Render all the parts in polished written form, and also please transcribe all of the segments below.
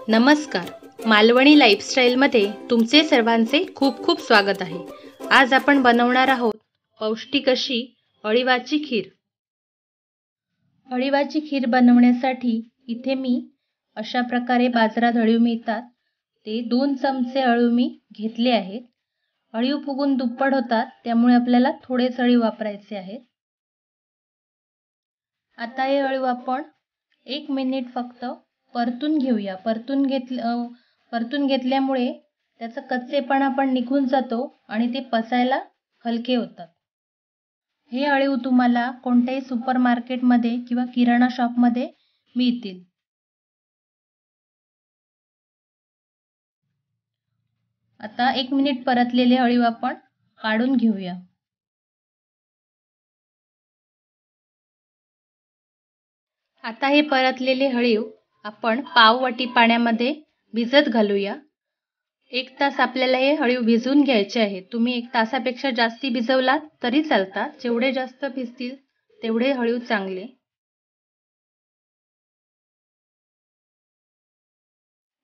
नमस्कार, मालवणी लाईफस्टाईलमध्ये तुमचे सर्वांचे खूप खूप स्वागत आहे। आज आपण बनवणार आहोत पौष्टिक अशी अळीवाची खीर। अळीवाची खीर बनवण्यासाठी इथे मी अशा प्रकारे बाजारात अळीव मिळतात ते 2 चमचे अळीव मी घेतले आहेत। अळीव फुगून दुप्पट होतात, त्यामुळे आपल्याला थोडेच अळीव वापरायचे आहेत। आता हे अळीव आपण 1 मिनिट फक्त परतून घेऊया। परतून घेतल्यामुळे त्याचा कच्चेपणा पण निघून जातो आणि ते पचायला हलके होतात। हे अळीव तुम्हाला कोणत्याही सुपरमार्केटमध्ये किंवा किराणा शॉपमध्ये मिळतील। आता 1 मिनिट परतलेले अळीव आपण काढून घेऊया। आता हे परतलेले अळीव आपण पाव वाटी पाण्यामध्ये भिजत घालूया। 1 तास आपल्याला हे अळीव भिजवून घ्यायचे आहे। तुम्ही 1 तासापेक्षा जास्ती भिजवलात तरी चालतात, जेवढे जास्त भिजतील तेवढे अळीव चांगले।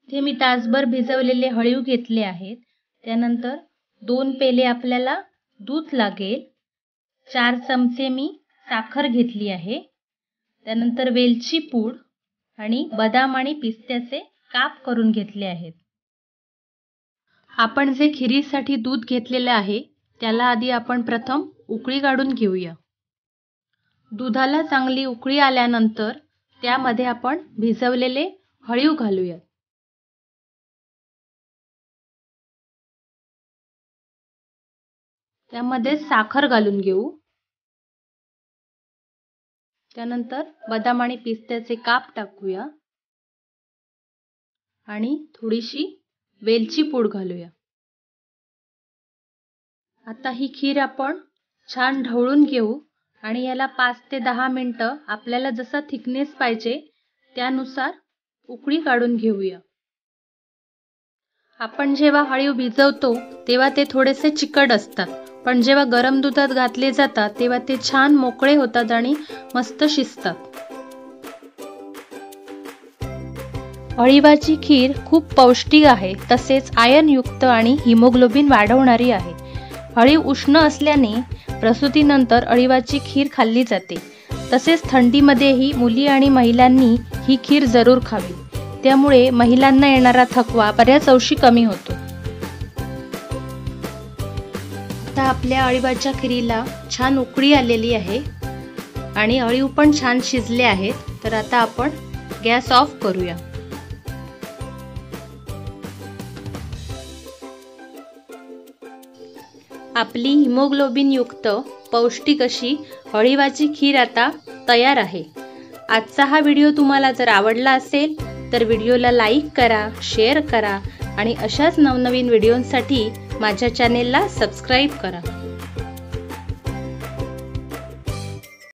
हे मी तासभर भिजवलेले अळीव घेतले आहेत। त्यानंतर 2 पेले आपल्याला दूध लागेल। 4 चमचे मी साखर घेतली आहे। त्यानंतर वेलची पूड आणि बदाम आणि पिस्त्याचे काप करून घेतले आहेत। आपण जे खिरीसाठी दूध घेतलेले आहे त्याला आधी आपण प्रथम उकळी काढून घेऊया। दुधाला चांगली उकळी आल्यानंतर त्यामध्ये आपण भिजवलेले अळीव घालूया। त्यामध्ये साखर घालून घेऊ। त्यानंतर बदाम आणि पिस्त्याचे काप टाकूया आणि थोडीशी वेलची पूड घालूया। आता ही खीर आपण छान ढवळून घेऊ आणि याला 5 ते 10 मिनिटं आपल्याला जसा थिकनेस पाहिजे त्यानुसार उकळी काढून घेऊया। आपण जेव्हा अळीव भिजवतो तेव्हा ते थोडेसे चिकट असतात, पण जेव्हा गरम दुधात घातले जातात तेव्हा ते छान मोकळे होतात आणि मस्त शिजतात। अळीवाची खीर खूप पौष्टिक आहे, तसेच आयर्न युक्त आणि हिमोग्लोबिन वाढवणारी आहे। अळीव उष्ण असल्याने प्रसूतीनंतर अळीवाची खीर खाल्ली जाते। तसेच थंडीमध्येही मुली आणि महिलांनी ही खीर जरूर खावी, त्यामुळे महिलांना येणारा थकवा बऱ्याच अंशी कमी होतो। आता आपल्या अळीवाच्या खीरीला छान उकळी आलेली आहे आणि अळीव पण छान शिजले आहेत। तर आता आपण गॅस ऑफ करूया। आपली हिमोग्लोबिन युक्त पौष्टिक अशी अळीवाची खीर आता तयार आहे। आजचा हा व्हिडिओ तुम्हाला जर आवडला असेल तर व्हिडिओला लाईक करा, शेअर करा आणि अशाच नवनवीन व्हिडिओंसाठी माझ्या चॅनेलला सबस्क्राईब करा।